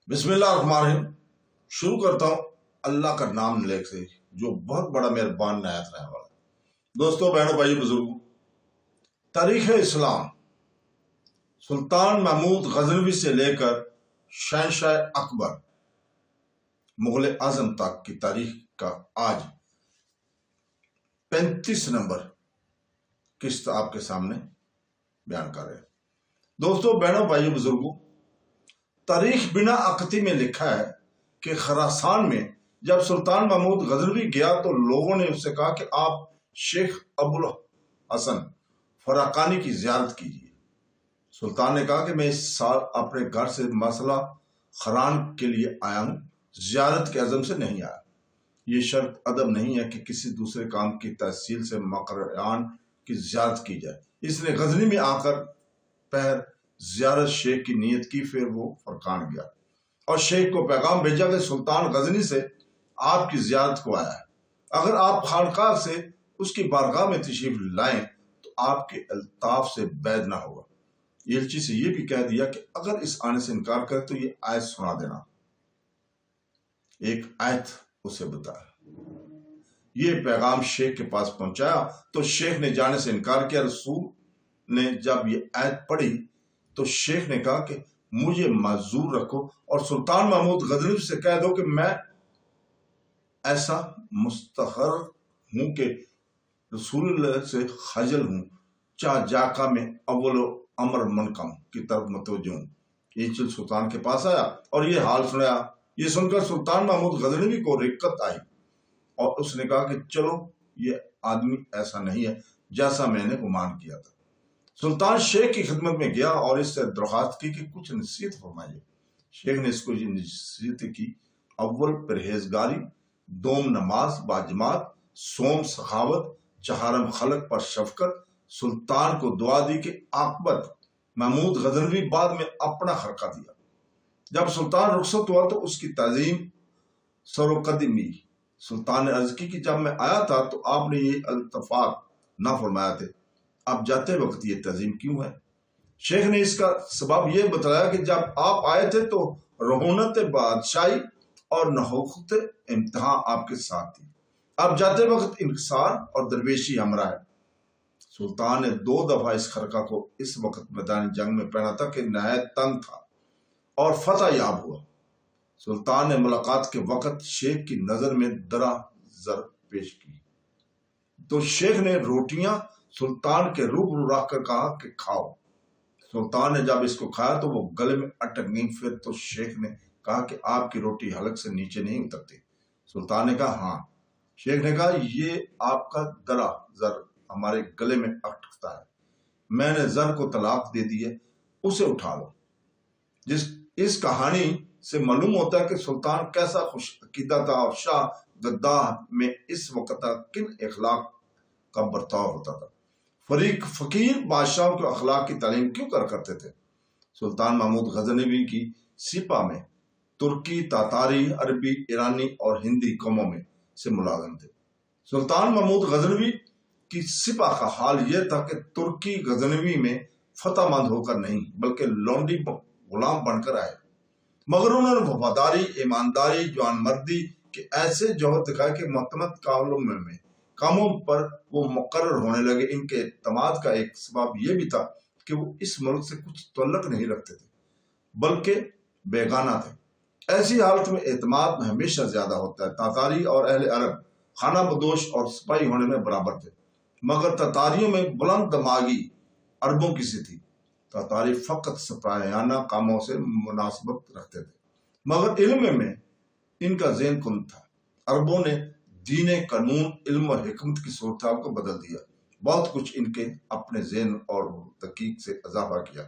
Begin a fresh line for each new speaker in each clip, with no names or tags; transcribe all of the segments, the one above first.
بسم اللہ الرحمن الرحیم۔ شروع کرتا ہوں اللہ کا نام لے سے، جو بہت بڑا مہربان نہایت رہنے والا۔ دوستو، بہنوں، بھائی، بزرگوں، تاریخ اسلام سلطان محمود غزنوی سے لے کر شہنشاہ اکبر مغل اعظم تک کی تاریخ کا آج 35 نمبر قسط آپ کے سامنے بیان کر رہے ہیں۔ دوستو، بہنوں، بھائی، بزرگوں، تاریخ بنا عقتی میں لکھا ہے کہ خراسان میں جب سلطان محمود غزنوی گیا تو لوگوں نے اس سے کہا کہ آپ شیخ ابوالحسن فراقانی کی زیارت کیجیے۔ سلطان نے کہا کہ میں اس سال اپنے گھر سے مسئلہ خران کے لیے آیا ہوں، زیارت کے عزم سے نہیں آیا۔ یہ شرط ادب نہیں ہے کہ کسی دوسرے کام کی تحصیل سے مقرران کی زیارت کی جائے۔ اس نے غزنی میں آ کر پہر زیارت شیخ کی نیت کی، پھر وہ فرقان گیا اور شیخ کو پیغام بھیجا کہ سلطان غزنی سے آپ کی زیارت کو آیا ہے، اگر آپ خانقاہ سے اس کی بارگاہ میں تشریف لائیں تو آپ کے الطاف سے بید نہ ہوگا۔ ایلچی سے یہ بھی کہہ دیا کہ اگر اس آنے سے انکار کرے تو یہ آیت سنا دینا۔ ایک آیت اسے بتایا۔ یہ پیغام شیخ کے پاس پہنچایا تو شیخ نے جانے سے انکار کیا۔ رسول نے جب یہ آیت پڑھی تو شیخ نے کہا کہ مجھے معذور رکھو اور سلطان محمود غزنوی سے کہہ دو کہ میں ایسا مستحر ہوں کہ رسول اللہ سے خجل ہوں، چاہ جاکا میں اول امر منکم کی طرف متوجہ ہوں۔ یہ چل سلطان کے پاس آیا اور یہ حال سنایا۔ یہ سن کر سلطان محمود غزنوی کو رقت آئی اور اس نے کہا کہ چلو، یہ آدمی ایسا نہیں ہے جیسا میں نے گمان کیا تھا۔ سلطان شیخ کی خدمت میں گیا اور اس سے درخواست کی کہ کچھ نصیحت فرمائیے۔ شیخ نے اس کو یہ نصیحت کی: اول پرہیزگاری، دوم نماز باجماعت، سوم سخاوت، چہارم خلق پر شفقت۔ سلطان کو دعا دی کہ عاقبت محمود غزنوی بعد میں اپنا خرقہ دیا۔ جب سلطان رخصت ہوا تو اس کی تعظیم سر و قدمی۔ سلطان نے عرض کی کہ جب میں آیا تھا تو آپ نے یہ التفات نہ فرمایا تھے، اب جاتے وقت یہ تعظیم کیوں ہے؟ شیخ نے اس کا سبب یہ بتایا کہ جب آپ آئے تھے تو رہونت بادشاہی اور نحوست امتحان آپ کے ساتھ تھی، اب جاتے وقت انکسار اور درویشی ہمراہ ہے۔ سلطان نے 2 دفعہ اس خرقہ کو اس وقت میدان جنگ میں پہنا تھا کہ نہایت تنگ تھا اور فتح یاب ہوا۔ سلطان نے ملاقات کے وقت شیخ کی نظر میں درا زر پیش کی تو شیخ نے روٹیاں سلطان کے روبرو رکھ کر کہا کہ کھاؤ۔ سلطان نے جب اس کو کھایا تو وہ گلے میں اٹک گئی۔ پھر تو شیخ نے کہا کہ آپ کی روٹی حلق سے نیچے نہیں اترتی۔ سلطان نے کہا ہاں۔ شیخ نے کہا یہ آپ کا درا زر ہمارے گلے میں اٹکتا ہے، میں نے زر کو طلاق دے دی ہے، اسے اٹھا لو۔ اس کہانی سے معلوم ہوتا ہے کہ سلطان کیسا خوش عقیدہ تھا اور شاہ گداہ میں اس وقت کن اخلاق کا برتاؤ ہوتا تھا۔ فقیر بادشاہوں کے اخلاق کی تعلیم کیوں کرتے تھے؟ سلطان محمود غزنوی کی سپاہ میں ترکی، تاتاری، عربی، ایرانی اور ہندی قوموں میں سے ملازم تھے۔ سلطان محمود غزنوی کی سپاہ کا حال یہ تھا کہ ترکی غزنوی میں فتح مند ہو کر نہیں بلکہ لونڈی غلام بن کر آئے، مگر انہوں نے وفاداری، ایمانداری، جوان مردی کے ایسے جوہر دکھائے کہ معتمد کاموں پر وہ مقرر ہونے لگے۔ ان کے اعتماد کا ایک سبب یہ بھی تھا کہ وہ اس ملک سے کچھ تعلق نہیں رکھتے تھے بلکہ بیگانہ تھے۔ ایسی حالت میں اعتماد ہمیشہ زیادہ ہوتا ہے۔ تاتاری اور اہل عرب خانہ بدوش اور سپاہی ہونے میں برابر تھے، مگر تاتاریوں میں بلند دماغی عربوں کی سی تھی۔ تاتاری فقط سپاہیانہ کاموں سے مناسبت رکھتے تھے، مگر علم میں ان کا ذہن کند تھا۔ عربوں نے دین، قانون، علم اور حکمت کی صورتحال کو بدل دیا، بہت کچھ ان کے اپنے ذہن اور تحقیق سے اضافہ کیا،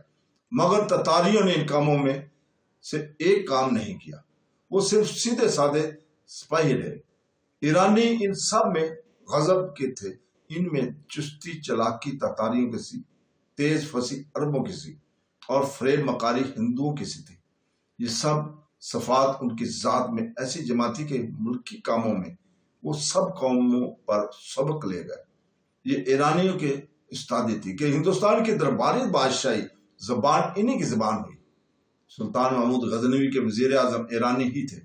مگر تاتاریوں نے ان کاموں میں سے ایک کام نہیں کیا، وہ صرف سیدھے سادے سپاہی رہے۔ ایرانی ان سب میں غضب کے تھے، ان میں چستی چلاکی تاتاریوں کی سی، تیز پھنسی عربوں کی سی اور فریب مکاری ہندوؤں کی سی تھی۔ یہ سب صفات ان کی ذات میں ایسی جمع تھی کہ ملکی کاموں میں وہ سب قوموں پر سبق لے گئے۔ یہ ایرانیوں کے استادی تھی کہ ہندوستان کی درباری بادشاہی زبان انہی کی زبان ہوئی۔ سلطان محمود غزنوی کے وزیر اعظم ایرانی ہی تھے۔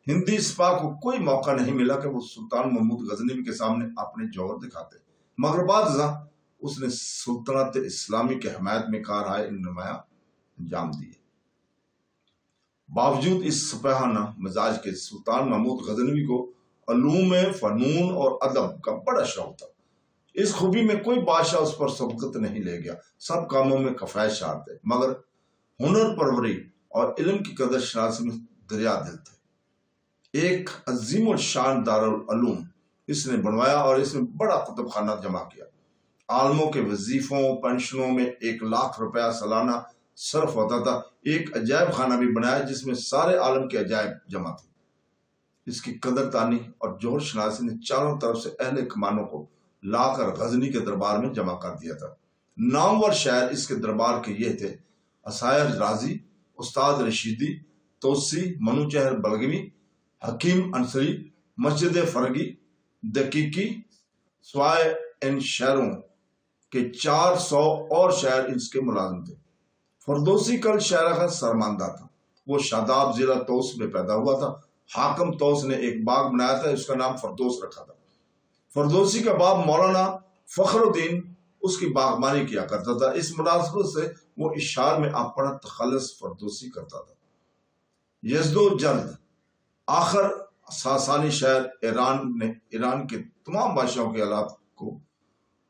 ہندی سپاہ کو کوئی موقع نہیں ملا کہ وہ سلطان محمود غزنوی کے سامنے اپنے جوہر دکھاتے، مگر بعد ازاں اس نے سلطنت اسلامی کے حمایت میں کارہائے نمایاں انجام دیے۔ باوجود اس سپاہانہ مزاج کے سلطان محمود غزنوی کو علوم فنون اور ادب کا بڑا شوق تھا۔ اس خوبی میں کوئی بادشاہ اس پر سبقت نہیں لے گیا، سب کاموں میں کفایت شار تھے، مگر ہنر پروری اور علم کی قدر شناسی میں دریا دل تھے۔ ایک عظیم الشان دارالعلوم اس نے بنوایا اور اس میں بڑا کتب خانہ جمع کیا۔ عالموں کے وظیفوں پینشنوں میں 1,00,000 روپیہ سالانہ صرف ہوتا تھا۔ ایک عجائب خانہ بھی بنایا جس میں سارے عالم کے عجائب جمع تھے۔ اس کی قدر دانی اور جوہر شناسی نے چاروں طرف سے اہل کمانوں کو لا کر غزنی کے دربار میں جمع کر دیا تھا۔ نامور شاعر اس کے دربار کے یہ تھے: اسائر رازی، استاد رشیدی، توسی، منوچہر بلگوی، حکیم انصری، مسجد فرگی، دقیقی، سوائے ان شاعروں کے 400 اور شاعر اس کے ملازم تھے۔ فردوسی کل شاعرہ کا سرماندہ تھا۔ وہ شاداب ضلع توس میں پیدا ہوا تھا۔ حاکم توس نے ایک باغ بنایا تھا، اس کا نام فردوس رکھا تھا۔ فردوسی کا باپ مولانا فخر الدین اس کی باغبانی کیا کرتا تھا۔ اس مناسبت سے وہ اشعار میں اپنا تخلص فردوسی کرتا تھا۔ یزد و جرد آخر ساسانی شہر ایران کے تمام بادشاہوں کے آلات کو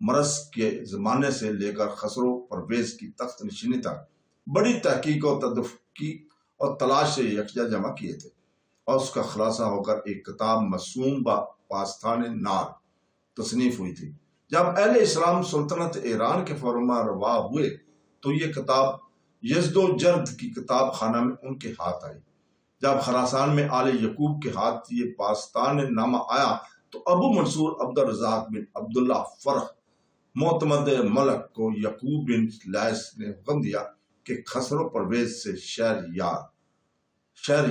مرس کے زمانے سے لے کر خسرو پرویز کی تخت نشینی تک بڑی تحقیق و تدقیق اور تلاش سے یکجا جمع کیے تھے، اور اس کا خلاصہ ہو کر ایک کتاب مسوم با پاستان نار تصنیف ہوئی تھی۔ جب اہل اسلام سلطنت ایران کے فرما روا ہوئے تو یہ کتاب یزد و جرد کی کتاب خانہ میں ان کے ہاتھ آئی۔ جب خراسان میں آل یعقوب کے ہاتھ یہ پاستان نامہ آیا تو ابو منصور عبد الرزاق بن عبداللہ فرخ معتمد ملک کو یعقوب بن لیث نے حکم دیا کہ خسرو پرویز سے شہر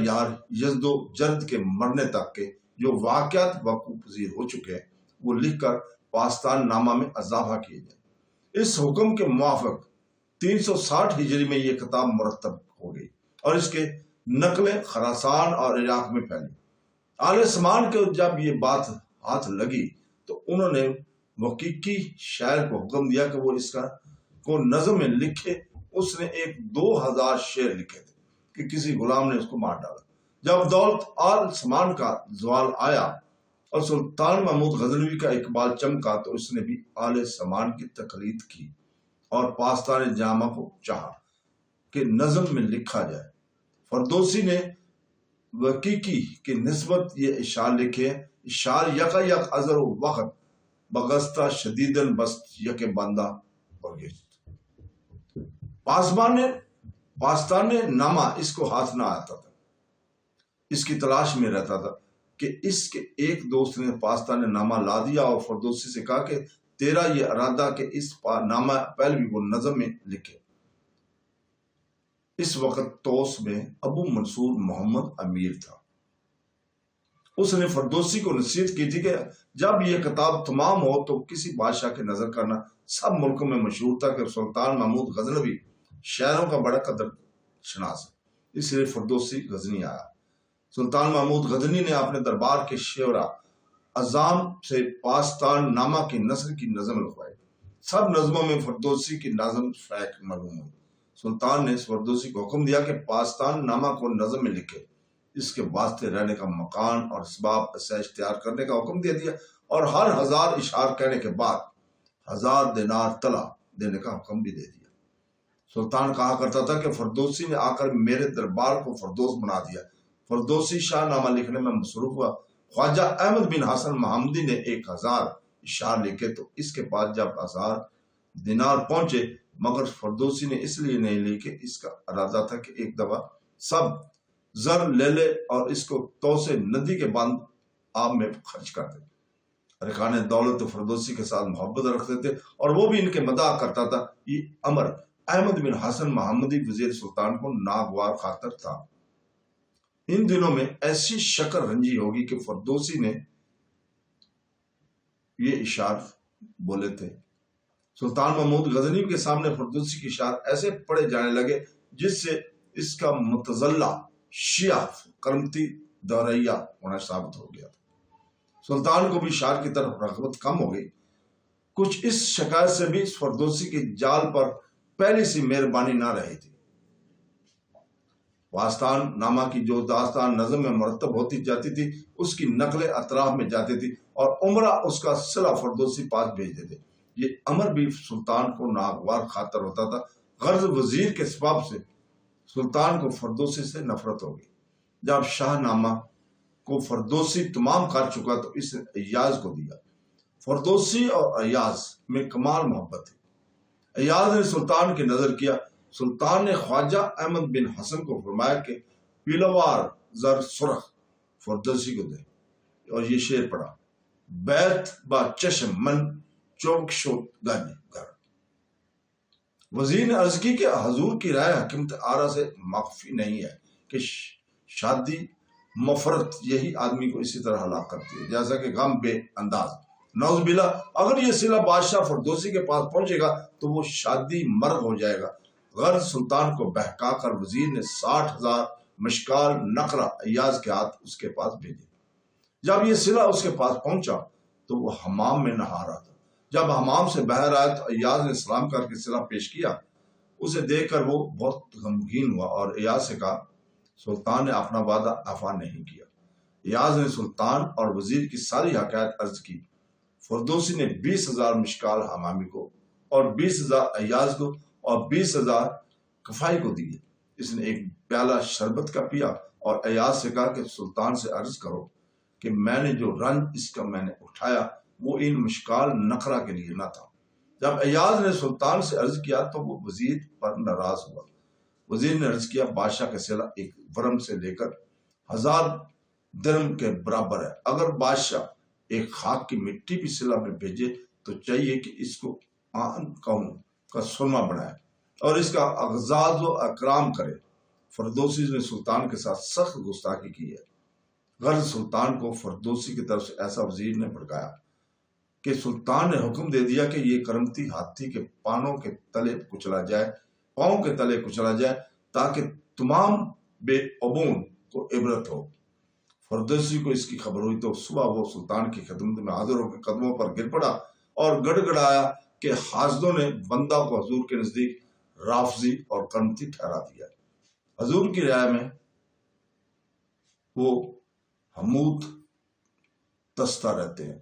یار یزد و جرد کے مرنے تک کے جو واقعات وقوع پذیر ہو چکے ہیں وہ لکھ کر پاستان نامہ میں اضافہ کیے جائیں۔ اس حکم کے موافق 360 ہجری میں یہ کتاب مرتب ہو گئی اور اس کے نقلیں خراسان اور عراق میں پھیلی۔ آل سمان کو جب یہ بات ہاتھ لگی تو انہوں نے وقیقی شاعر کو حکم دیا کہ وہ اس کو نظم میں لکھے۔ اس نے 2000 شعر لکھے تھے کہ کسی غلام نے اس کو مار ڈالا۔ جب دولت آل سمان کا زوال آیا اور سلطان محمود غزنوی کا اقبال چمکا تو اس نے بھی آل سمان کی تقلید کی اور پاستان جامع کو چاہا کہ نظم میں لکھا جائے۔ فردوسی نے وقیقی کی نسبت یہ اشعار لکھے: اشعار یکا یک ازر و وقت بگستہ شدیدن بست یک بندہ پرگشت۔ پاستان نامہ اس کو ہاتھ نہ آتا تھا، اس کی تلاش میں رہتا تھا کہ اس کے ایک دوست نے پاستان نامہ لا دیا اور فردوسی سے کہا کہ تیرا یہ ارادہ کہ اس نامہ پہلوی کو نظم میں لکھے۔ اس وقت توس میں ابو منصور محمد امیر تھا۔ اس نے فردوسی کو نصیحت کی تھی کہ جب یہ کتاب تمام ہو تو کسی بادشاہ کی نظر کرنا۔ سب ملکوں میں مشہور تھا کہ سلطان محمود غزنوی شاعروں کا بڑا قدر شناس ہے، اس لیے فردوسی غزنی آیا۔ سلطان محمود غزنی نے اپنے دربار کے شعراء عظام سے پاستان نامہ کی نثر کی نظم لکھوائی۔ سب نظموں میں فردوسی کی نظم فیق معلوم ہوئی۔ سلطان نے فردوسی کو حکم دیا کہ پاستان نامہ کو نظم میں لکھے، اس کے واسطے رہنے کا مکان اور اسباب آسائش تیار کرنے کا حکم دے دیا اور ہر 1000 اشعار کہنے کے بعد 1000 دینار طلع دینے کا حکم بھی دے دیا۔ سلطان کہا کرتا تھا کہ فردوسی نے آ کر میرے دربار کو فردوس بنا دیا۔ فردوسی شاہ نامہ لکھنے میں مصروف ہوا۔ خواجہ احمد بن حسن محمدی نے 1000 اشعار لکھے تو اس کے بعد جب 1000 دینار پہنچے، مگر فردوسی نے اس لیے نہیں لکھے، اس کا ارادہ تھا کہ ایک دفعہ سب زر لے لے اور اس کو توسے ندی کے بند آب میں خرچ کر دے۔ ارکان دولت فردوسی کے ساتھ محبت رکھتے تھے اور وہ بھی ان کے مداح کرتا تھا۔ یہ امر احمد بن حسن محمدی وزیر سلطان کو ناگوار خاطر تھا۔ ان دنوں میں ایسی شکر رنجی ہوگی کہ فردوسی نے یہ اشعار بولے تھے۔ سلطان محمود غزنوی کے سامنے فردوسی کے اشعار ایسے پڑھے جانے لگے جس سے اس کا متزلہ شیعہ کرمتی دوریا ہونا ثابت ہو گیا تھا۔ سلطان کو بھی شاعر کی طرف رغبت کم ہو گئی۔ کچھ اس شکایت سے بھی اس فردوسی کی جال پر پہلی سی مہربانی نہ رہی تھی۔ واسطان نامہ کی جو داستان نظم میں مرتب ہوتی جاتی تھی اس کی نقلیں اطراف میں جاتی تھی اور عمرہ اس کا صلہ فردوسی پاس بھیجتے تھے۔ یہ امر بھی سلطان کو ناگوار خاطر ہوتا تھا۔ غرض وزیر کے سبب سے سلطان کو فردوسی سے نفرت ہو گئی۔ جب شاہ نامہ کو فردوسی تمام کر چکا تو اس نے ایاز کو دیا۔ فردوسی اور ایاز میں کمال محبت تھی۔ ایاز نے سلطان کی نظر کیا۔ سلطان نے خواجہ احمد بن حسن کو فرمایا کہ پیلوار زر سرخ فردوسی کو دے، اور یہ شعر پڑھا: بیت با چشم من چوک شد گنج گر۔ وزیر نے عرض کی کہ حضور کی رائے حکمت آرا سے مخفی نہیں ہے کہ شادی مفرت یہی آدمی کو اسی طرح ہلاک کرتی ہے جیسا کہ غم بے انداز۔ نعوذ باللہ، اگر یہ صلہ بادشاہ فردوسی کے پاس پہنچے گا تو وہ شادی مرگ ہو جائے گا۔ غرض سلطان کو بہکا کر وزیر نے 60,000 مشکال نقرہ ایاز کے ہاتھ اس کے پاس بھیجے۔ جب یہ صلہ اس کے پاس پہنچا تو وہ حمام میں نہا رہا تھا۔ جب حمام سے باہر آیا تو ایاز نے سلام کر کے صلہ پیش کیا۔ اسے دیکھ کر وہ بہت غمگین ہوا اور ایاز سے کہا، سلطان نے اپنا وعدہ وفا نہیں کیا۔ ایاز نے سلطان اور وزیر کی ساری حکایت عرض کی۔ فردوسی نے 20,000 مشکال حمامی کو اور 20,000 ایاز کو اور 20,000 کفائی کو دیے۔ اس نے ایک پیالہ شربت کا پیا اور ایاز سے کہا کہ سلطان سے عرض کرو کہ میں نے جو رنج اس کا میں نے اٹھایا وہ ان مشکال نقرہ کے لیے نہ تھا۔ جب ایاز نے سلطان سے عرض کیا تو وہ وزیر پر ناراض ہوا۔ وزیر نے عرض کیا، بادشاہ کا صلہ ایک ورم سے لے کر 1000 درم کے برابر ہے۔ اگر بادشاہ ایک خاک کی مٹی بھی صلہ میں بھیجے تو چاہیے کہ اس کو آن قوم کا سرما بنائے اور اس کا اغزاز و اکرام کرے۔ فردوسی نے سلطان کے ساتھ سخت گستاخی کی ہے۔ غرض سلطان کو فردوسی کی طرف سے ایسا وزیر نے بھڑکایا کہ سلطان نے حکم دے دیا کہ یہ کرمتی ہاتھی کے پاؤں کے تلے کچلا جائے تاکہ تمام بے عبون کو عبرت ہو۔ فردوسی کو اس کی خبر ہوئی تو صبح وہ سلطان کی خدمت میں حاضر ہو کے قدموں پر گر پڑا اور گڑ گڑایا کہ حاسدوں نے بندہ کو حضور کے نزدیک رافضی اور کرمتی ٹھہرا دیا۔ حضور کی رائے میں وہ حمود تستا رہتے ہیں،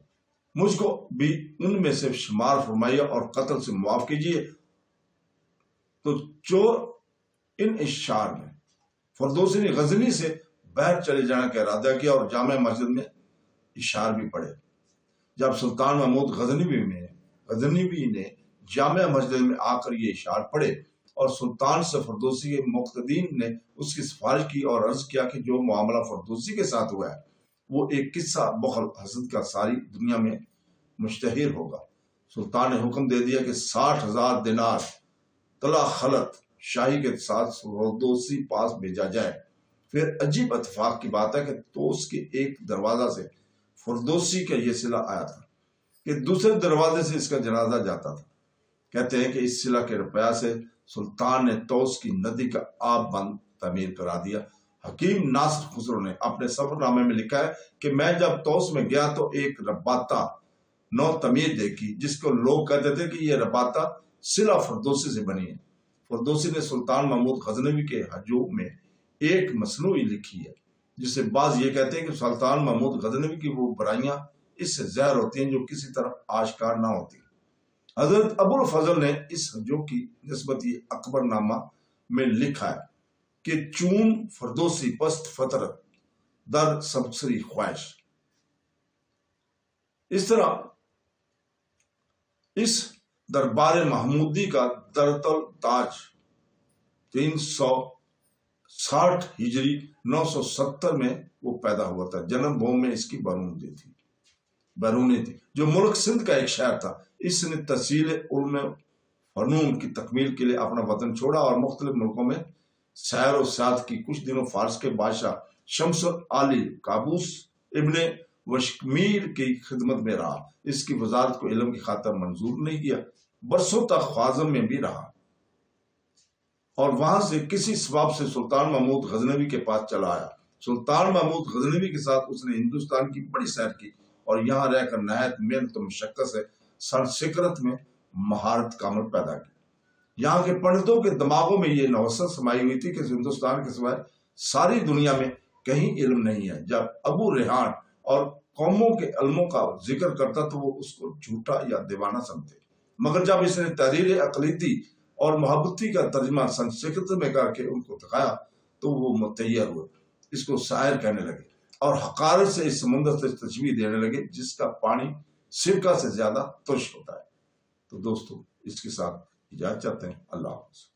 مجھ کو بھی ان میں سے شمار فرمائیے اور قتل سے معاف کیجیے۔ تو چور ان اشعار میں فردوسی نے غزنی سے باہر چلے جانے کا ارادہ کیا اور جامع مسجد میں اشعار بھی پڑھے۔ جب سلطان محمود غزنوی نے جامع مسجد میں آ کر یہ اشعار پڑھے اور سلطان سے فردوسی کے مقتدین نے اس کی سفارش کی اور عرض کیا کہ جو معاملہ فردوسی کے ساتھ ہوا ہے وہ ایک قصہ بخل حسد کا ساری دنیا میں مشتہر ہوگا۔ سلطان نے حکم دے دیا کہ 60,000 دینار طلا خلط شاہی کے ساتھ فردوسی پاس بھیجا جائے۔ پھر عجیب اتفاق کی بات ہے کہ توس کے ایک دروازہ سے فردوسی کا یہ صلہ آیا تھا کہ دوسرے دروازے سے اس کا جنازہ جاتا تھا۔ کہتے ہیں کہ اس صلہ کے روپیہ سے سلطان نے توس کی ندی کا آب بند تعمیر کرا دیا۔ حکیم ناصر خسرو نے اپنے سفر نامے میں لکھا ہے کہ میں جب توس میں گیا تو ایک رباطہ نو تعمیر دیکھی جس کو لوگ کہتے تھے کہ یہ رباطہ صلہ فردوسی سے بنی ہے۔ فردوسی نے سلطان محمود غزنوی کے ہجوم میں ایک مصنوعی لکھی ہے جسے بعض یہ کہتے ہیں کہ سلطان محمود غزنوی کی وہ برائیاں اس سے ظاہر ہوتی ہیں جو کسی طرح آشکار نہ ہوتی۔ حضرت ابو الفضل نے اس ہجوم کی نسبت یہ اکبر نامہ میں لکھا ہے کہ چون فردوسی پست فطرت در سبسری خواہش۔ اس طرح اس دربار محمودی کا درتل تاج 360 ہجری 970 میں وہ پیدا ہوا تھا۔ جنم بھوم میں اس کی بیرونی تھی جو ملک سندھ کا ایک شہر تھا۔ اس نے تحصیل علم فنون کی تکمیل کے لیے اپنا وطن چھوڑا اور مختلف ملکوں میں سیر و سیاحت کی۔ کچھ دنوں فارس کے بادشاہ شمس علی قابوس ابن وشکمیر کی خدمت میں رہا۔ اس کی وزارت کو علم کی خاطر منظور نہیں کیا۔ برسوں تک خوازم میں بھی رہا۔ اور وہاں سے کسی سبب سے سلطان محمود غزنوی کے پاس چلا آیا۔ سلطان محمود غزنوی کے ساتھ اس نے ہندوستان کی بڑی سیر کی اور یہاں رہ کر نہایت محنت و مشقت سے سنسکرت میں مہارت کامل پیدا کی۔ یہاں کے پنڈتوں کے دماغوں میں یہ نوسط سمائی ہوئی تھی کہ ہندوستان کے سوائے ساری دنیا میں کہیں علم نہیں ہے۔ جب ابو ریحان اور قوموں کے علموں کا ذکر کرتا تو وہ اس کو جھوٹا یا دیوانہ سمجھتے، مگر جب اس نے تحریر اقلیتی اور محبتی کا ترجمہ سنسکرت میں کر کے ان کو دکھایا تو وہ متحیر ہوئے، اس کو شاعر کہنے لگے اور حقارت سے اس سمندر سے تشبیہ دینے لگے جس کا پانی سرکہ سے زیادہ ترش ہوتا ہے۔ تو دوستو، اس کے ساتھ اجازت چاہتے ہیں۔ اللہ حافظ۔